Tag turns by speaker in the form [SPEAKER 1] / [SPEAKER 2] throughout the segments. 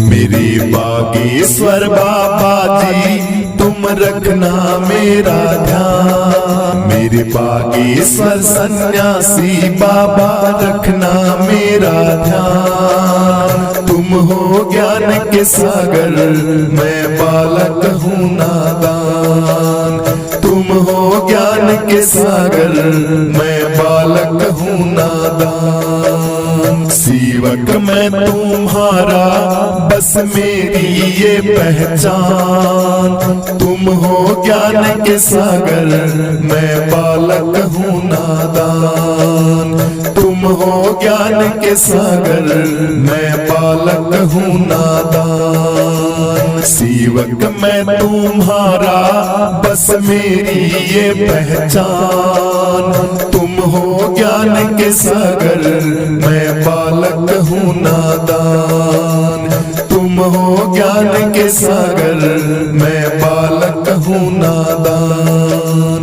[SPEAKER 1] मेरे बागेश्वर बाबा जी तुम रखना मेरा ध्यान। मेरे बागेश्वर सन्यासी बाबा रखना मेरा ध्यान। तुम हो ज्ञान के सागर मैं बालक हूँ नादान। तुम हो ज्ञान के सागर मैं बालक हूँ नादान। सेवक मैं तुम्हारा बस मेरी ये पहचान। तुम हो ज्ञान के सागर मैं बालक हूँ नादान। तुम हो ज्ञान के सागर मैं बालक हूँ नादान। सेवक मैं तुम्हारा बस मेरी ये पहचान। तुम हो ज्ञान के सागर मैं बालक हूँ नादान। तुम हो ज्ञान के सागर मैं बालक हूँ नादान।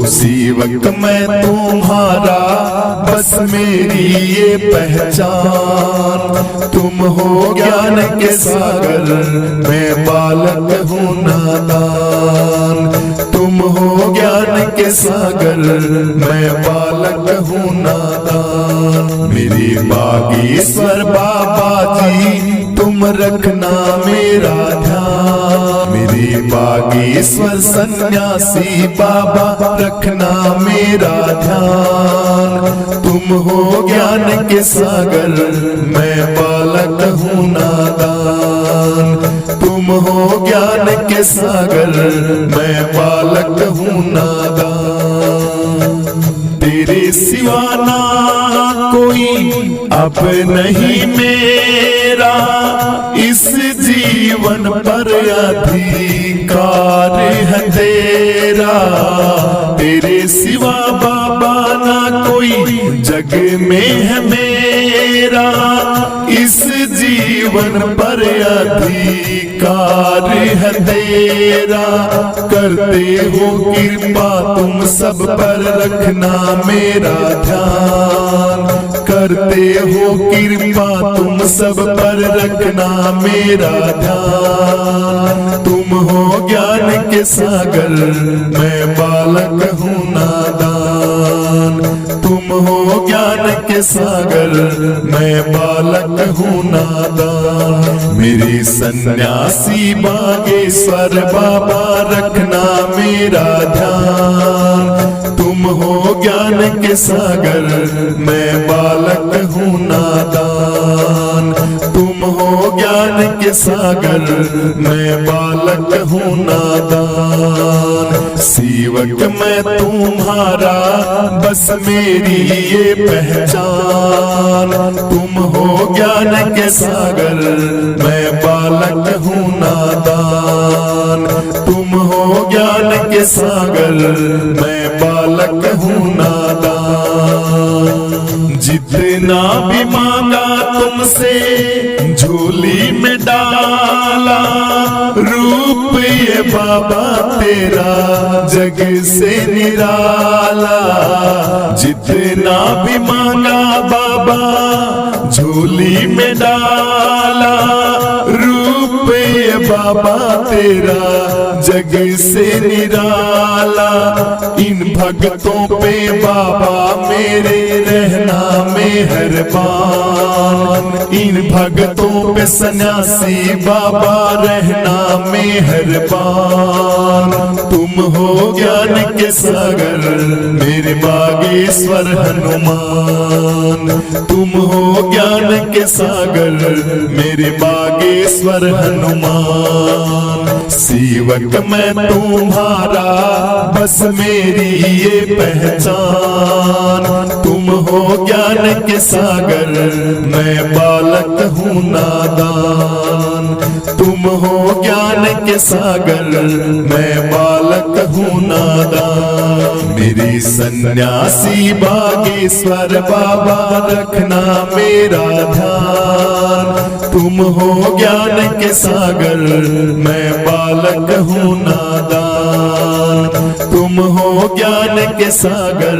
[SPEAKER 1] सेवक मैं तुम्हारा बस मेरी ये पहचान। तुम हो ज्ञान के सागर मैं बालक हूँ नादान। तुम हो ज्ञान के सागर मैं बालक हूँ नादान। मेरे बागेश्वर बाबा जी तुम रखना मेरा ध्यान। मेरे बागेश्वर सन्यासी बाबा रखना मेरा ध्यान। तुम हो ज्ञान के सागर मैं बालक हूँ नादान। तुम हो ज्ञान के सागर मैं बालक हूँ नादान। तेरे सिवा ना कोई अब नहीं मेरा इस जीवन पर अधिकार है तेरा। तेरे सिवा बाबा ना कोई जग में है मेरा इस जीवन पर अधिकार है तेरा। करते हो कृपा तुम सब पर रखना मेरा ध्यान। करते हो कृपा तुम सब पर रखना मेरा ध्यान। तुम हो ज्ञान के सागर मैं बालक हूँ नादान। तुम हो ज्ञान के सागर मैं बालक हूँ नादान। मेरे सन्यासी बागेश्वर बाबा रखना मेरा ध्यान। तुम हो ज्ञान के सागर मैं बालक हूँ नादान। तुम हो ज्ञान के सागर मैं बालक हूँ नादान। सेवक मैं तुम्हारा बस मेरी ये पहचान। तुम हो ज्ञान के सागर मैं बालक हूँ नादान। तुम हो ज्ञान के सागर मैं बालक हूँ नादान। जितना भी मांगा तुमसे झोली में डाला रूप ये बाबा तेरा जग से निराला। जितना भी मांगा बाबा झोली में डाला रूप ये बाबा तेरा जग से निराला। इन भक्तों पे बाबा मेरे रहना मेहरबान। इन भक्तों पे सन्यासी बाबा रहना मेहरबान। तुम हो ज्ञान के सागर मेरे बागेश्वर हनुमान। तुम हो ज्ञान के सागर मेरे बागेश्वर हनुमान। सेवक मैं तुम्हारा बस मेरी ये पहचान। तुम हो ज्ञान के सागर मैं बालक हूँ नादान। तुम हो ज्ञान के सागर, मैं बालक हूँ नादान। मेरी सन्यासी बागेश्वर बाबा रखना मेरा ध्यान। तुम हो ज्ञान के सागर, मैं बालक हूँ नादान। तुम हो ज्ञान के सागर,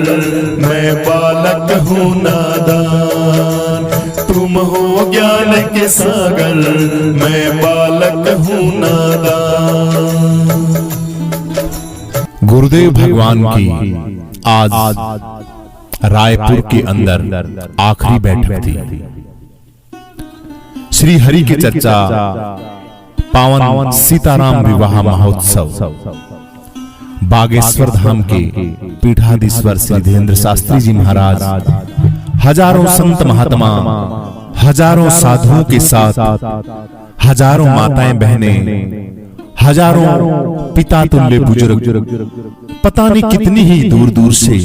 [SPEAKER 1] मैं बालक हूँ नादान। तुम हो ज्ञान के सागर, मैं बालक हूँ नादान।
[SPEAKER 2] गुरुदेव भगवान की आज रायपुर के अंदर आखिरी बैठक थी। श्री हरि की चर्चा, पावन सीताराम विवाह महोत्सव, बागेश्वर धाम के पीठाधीश्वर श्री धीरेन्द्र शास्त्री जी महाराज, हजारों संत महात्मा, हजारों साधुओं के साथ हजारों माताएं बहनें, हजारों पिता तुल्य बुजुर्ग, पता नहीं कितनी ही दूर दूर से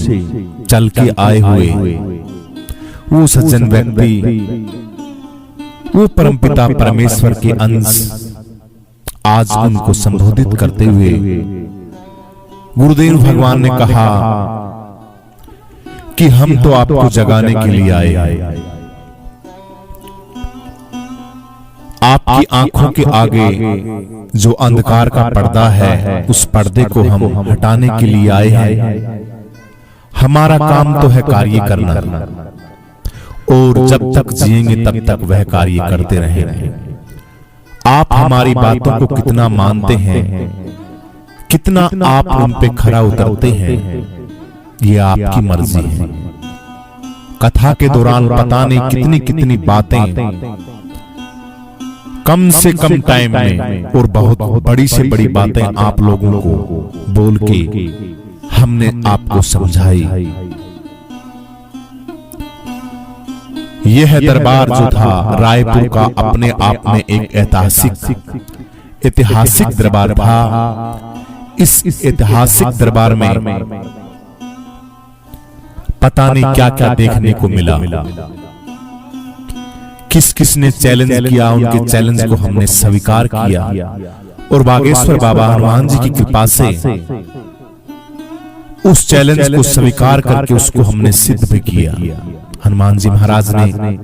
[SPEAKER 2] चल के आए हुए वो सज्जन व्यक्ति, वो परमपिता परमेश्वर के अंश आज उनको संबोधित करते हुए गुरुदेव भगवान ने कहा कि हम तो आपको जगाने के लिए आए। आपकी आंखों के आगे जो अंधकार का पर्दा है, उस पर्दे को हम हटाने के लिए आए हैं। हमारा काम तो है कार्य करना, और जब तक जिएंगे तब तक वह कार्य करते रहेंगे। आप हमारी बातों को कितना मानते हैं, कितना आप उन पे खरा उतरते हैं, ये आपकी मर्जी है। कथा के दौरान पता नहीं कितनी कितनी बातें कम से कम टाइम में और बहुत बड़ी से बड़ी बातें आप लोगों को बोल के हमने आपको समझाई। यह दरबार जो था रायपुर का, अपने आप में एक ऐतिहासिक दरबार था। इस ऐतिहासिक दरबार में पता नहीं क्या क्या देखने को मिला। किस किसने चैलेंज किया, उनके चैलेंज को हमने स्वीकार किया, और बागेश्वर बाबा हनुमान जी की कृपा से उस चैलेंज को स्वीकार करके उसको हमने सिद्ध भी किया। हनुमान जी महाराज ने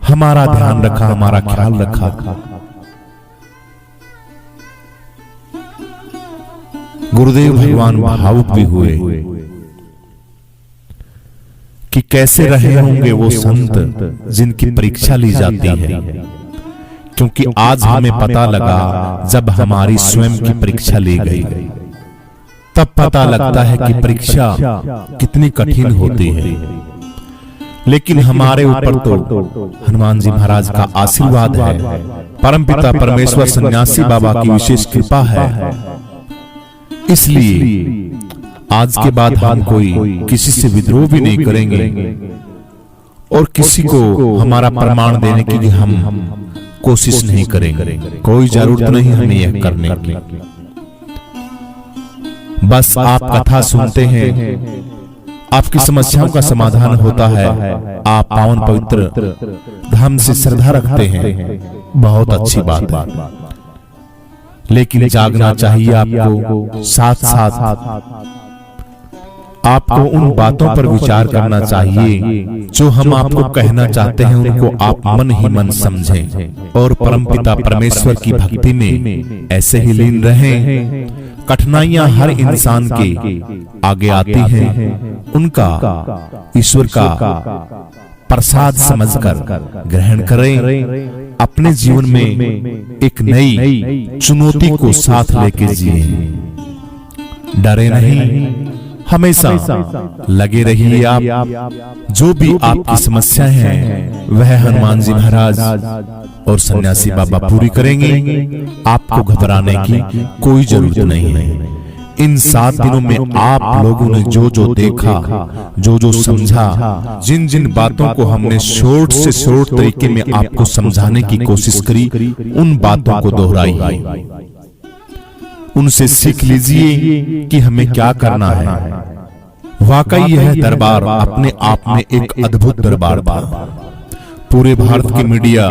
[SPEAKER 2] हमारा ध्यान रखा, हमारा ख्याल रखा। गुरुदेव भगवान भावुक भी हुए कि कैसे रहे होंगे वो संत जिनकी परीक्षा ली जाती है, क्योंकि आज हमें पता लगा जब हमारी स्वयं की परीक्षा ली गई, तब पता लगता है कि परीक्षा कितनी कठिन होती है। लेकिन हमारे ऊपर तो हनुमान जी महाराज का आशीर्वाद है, परमपिता परमेश्वर सन्यासी बाबा की विशेष कृपा है। इसलिए आज के बाद हम कोई किसी से विद्रोह भी नहीं करेंगे, और किसी को हमारा प्रमाण देने के लिए हम कोशिश नहीं करेंगे। कोई जरूरत नहीं हमें यह करने की। बस आप कथा सुनते हैं, आपकी समस्याओं का समाधान होता है, आप पावन पवित्र धाम से श्रद्धा रखते हैं, बहुत अच्छी बात है। लेकिन जागना चाहिए आपको, साथ साथ आपको उन बातों पर विचार करना चाहिए जो हम आपको कहना चाहते हैं, उनको आप मन ही मन समझें और परमपिता परमेश्वर की भक्ति में ऐसे ही लीन रहें। कठिनाइयां हर इंसान के आगे आती हैं, उनका ईश्वर का प्रसाद समझकर ग्रहण करें। अपने जीवन में एक नई चुनौती को साथ लेके जिए, डरे नहीं, हमेशा लगे रहिए। आप जो भी आपकी समस्याएं हैं वह हनुमान जी महाराज और सन्यासी बाबा पूरी करेंगे। आपको घबराने की कोई जरूरत नहीं है। इन 7 दिनों में आप लोगों ने जो जो देखा, जो जो समझा, जिन जिन बातों को हमने शॉर्ट से शॉर्ट तरीके में आपको समझाने की कोशिश करी, उन बातों को दोहराइए, उनसे सीख लीजिए कि हमें क्या करना है। वाकई यह दरबार अपने आप में एक अद्भुत दरबार था। पूरे भारत की मीडिया,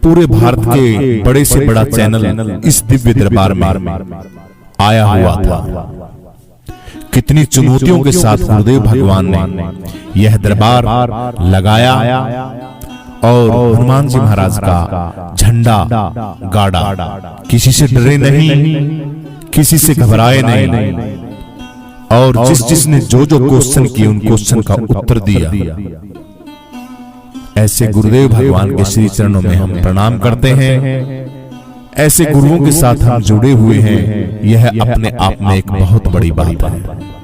[SPEAKER 2] पूरे भारत के बड़े से बड़ा चैनल इस दिव्य दरबार में आया हुआ था। कितनी चुनौतियों के साथ गुरुदेव भगवान ने यह दरबार लगाया और हनुमान जी महाराज का झंडा गाड़ा। किसी से डरे नहीं, किसी से घबराए नहीं, और जिसने जो क्वेश्चन किए उन क्वेश्चन का उत्तर दिया। ऐसे गुरुदेव भगवान के श्री चरणों में हम प्रणाम करते हैं। ऐसे गुरुओं के साथ हम जुड़े हुए हैं, यह अपने आप में एक बहुत बड़ी बात है।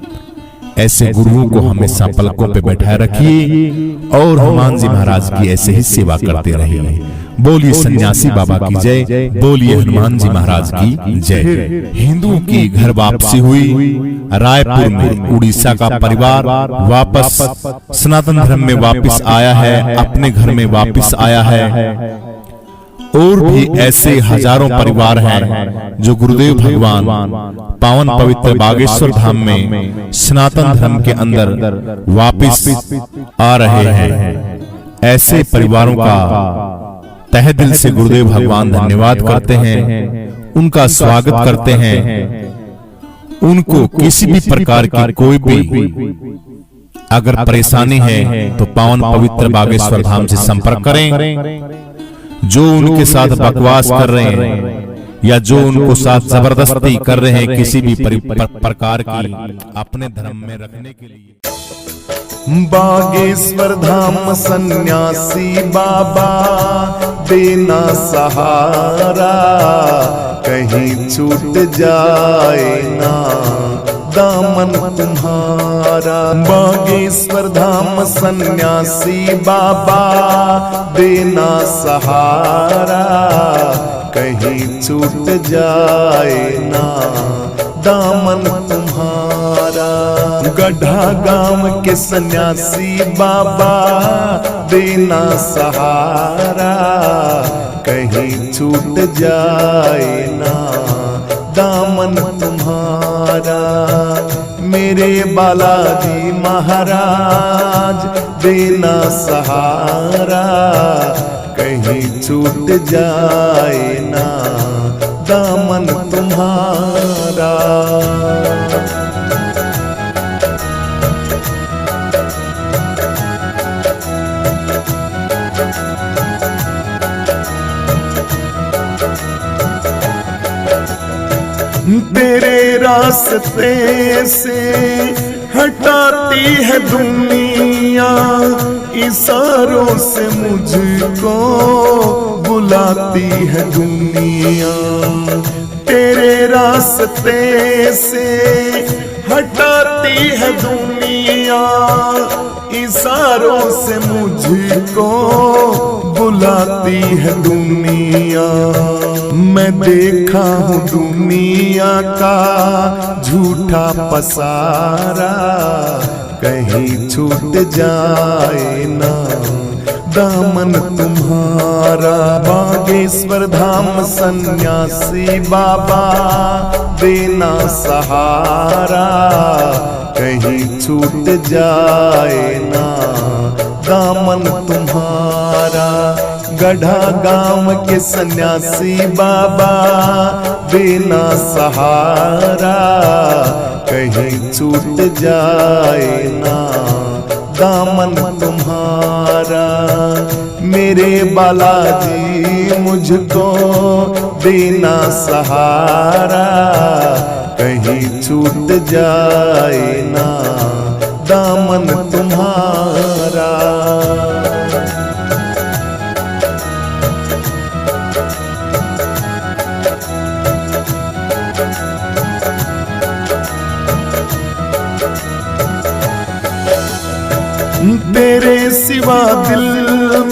[SPEAKER 2] ऐसे गुरुओं को हमेशा पलकों पे बैठाए रखिए और हनुमान जी महाराज की ऐसे ही सेवा करते रहिए। बोलिए सन्यासी बाबा की जय, बोलिए हनुमान जी महाराज की जय। हिंदुओं की घर वापसी हुई। रायपुर में उड़ीसा का परिवार वापस सनातन धर्म में वापस आया है, अपने घर में वापस आया है। और भी ऐसे हजारों परिवार हैं जो गुरुदेव भगवान पावन पवित्र बागेश्वर धाम में सनातन धर्म के अंदर वापस आ रहे हैं। ऐसे परिवारों का तहे दिल से गुरुदेव भगवान धन्यवाद करते हैं, उनका स्वागत करते हैं। उनको किसी भी प्रकार की कोई भी अगर परेशानी है तो पावन पवित्र बागेश्वर धाम से संपर्क करें। जो उनके साथ बकवास कर रहे हैं या जो उनको साथ जबरदस्ती कर रहे हैं किसी भी प्रकार की अपने धर्म में रखने के लिए,
[SPEAKER 1] बागेश्वर धाम सन्यासी बाबा देना सहारा, कहीं छूट जाए ना दामन तुम्हारा। बागेश्वर धाम सन्यासी बाबा देना सहारा, कहीं छूट जाए ना दामन तुम्हारा। गढ़ा गांव के सन्यासी बाबा देना सहारा, कहीं छूट जाए ना दामन तुम्हारा। मेरे बालाजी महाराज देना सहारा, कहीं छूट जाए ना दामन तुम्हारा। तेरे रास्ते से हटाती है दुनिया, इशारों से मुझको बुलाती है दुनिया। तेरे रास्ते से हटाती है दुनिया, इशारों से मुझको बुलाती है दुनिया। मैं देखा हूँ दुनिया का झूठा पसारा, कहीं छूट जाए ना दामन तुम्हारा। बागेश्वर धाम सन्यासी बाबा देना सहारा, कहीं छूट जाए ना दामन तुम्हारा। गढ़ा गांव के सन्यासी बाबा देना सहारा, कहीं छूट जाए ना दामन तुम्हारा। मेरे बालाजी मुझको देना सहारा, कहीं छूट जाए ना दामन तुम्हारा। तेरे सिवा दिल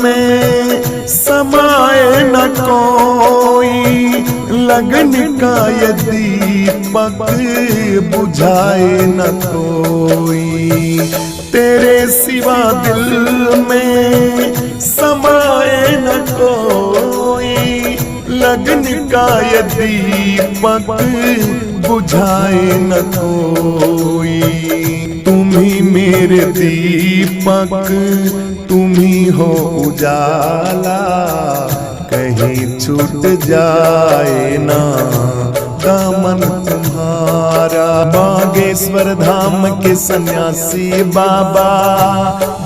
[SPEAKER 1] में समाए न कोई, लगन का ये दीपक बुझाए न कोई। तेरे सिवा दिल में समाए न कोई, लगन का ये दीपक बुझाए न कोई। तुम ही मेरे दीपक, तुम ही हो उजाला, कहीं छूट जाए ना दामन तुम्हारा। बागेश्वर धाम के सन्यासी बाबा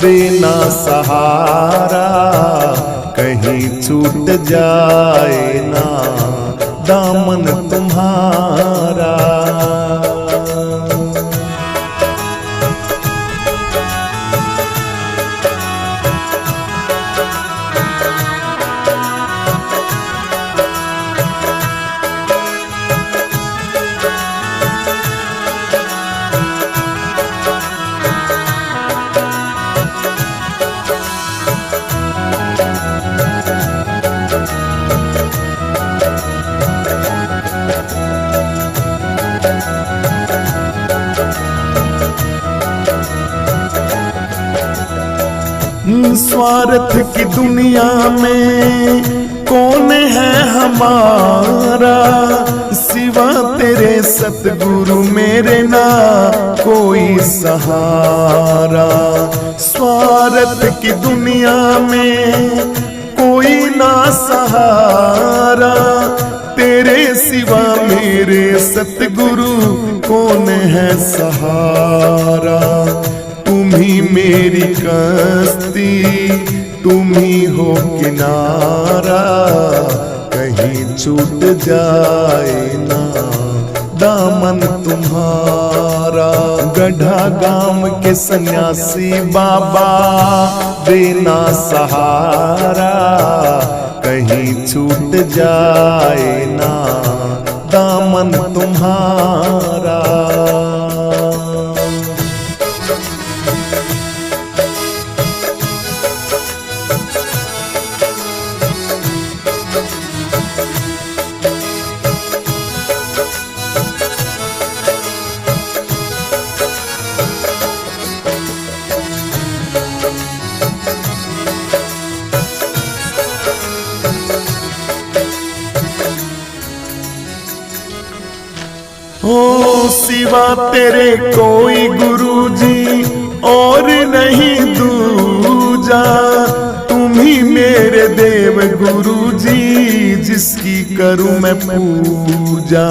[SPEAKER 1] देना सहारा, कहीं छूट जाए ना दामन तुम्हारा। स्वार्थ की दुनिया में कौन है हमारा, सिवा तेरे सतगुरु मेरे ना कोई सहारा। स्वार्थ की दुनिया में कोई ना सहारा, तेरे सिवा मेरे सतगुरु कौन है सहारा। तुम ही मेरी कश्ती, तुम ही हो किनारा, कहीं छूट जाए ना दामन तुम्हारा। गढ़ा गांव के सन्यासी बाबा देना सहारा, कहीं छूट जाए ना दामन तुम्हारा। ओ सिवा तेरे कोई गुरुजी और नहीं दूजा, तुम ही मेरे देव गुरुजी जिसकी करूं मैं पूजा।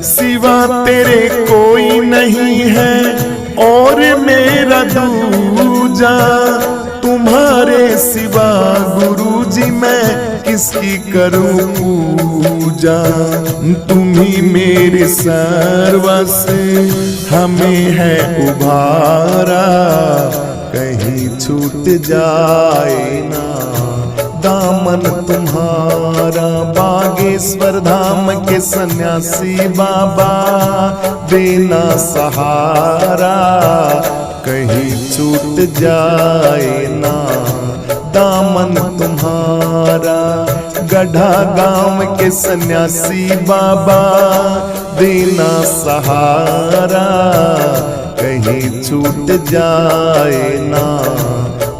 [SPEAKER 1] सिवा तेरे कोई नहीं है और मेरा दूजा, तुम्हारे सिवा गुरुजी मैं किसकी करूं पूजा। तुम ही मेरे सर्वस्व हमें है उभारा, कहीं छूट जाए ना दामन तुम्हारा। बागेश्वर धाम के सन्यासी बाबा देना सहारा, कहीं छूट जाए ना दामन तुम्हारा। गढ़ा गांव के सन्यासी बाबा देना सहारा, कहीं छूट जाए ना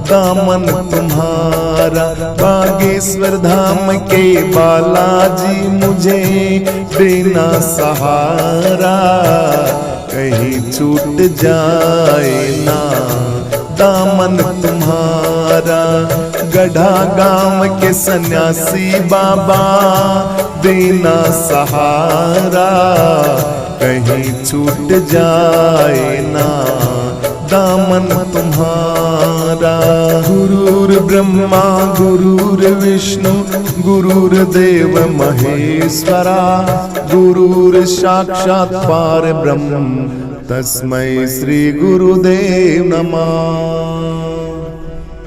[SPEAKER 1] दामन तुम्हारा। बागेश्वर धाम के बालाजी मुझे देना सहारा, कहीं छूट जाए ना दामन तुम्हारा। गढ़ा गांव के सन्यासी बाबा देना सहारा, कहीं छूट जाए ना दामन तुम्हारा। गुरुर् ब्रह्मा गुरुर्विष्णु गुरुर्देव महेश्वरा, गुरुर् साक्षात् पार ब्रह्म तस्मै श्री गुरुदेव नमः।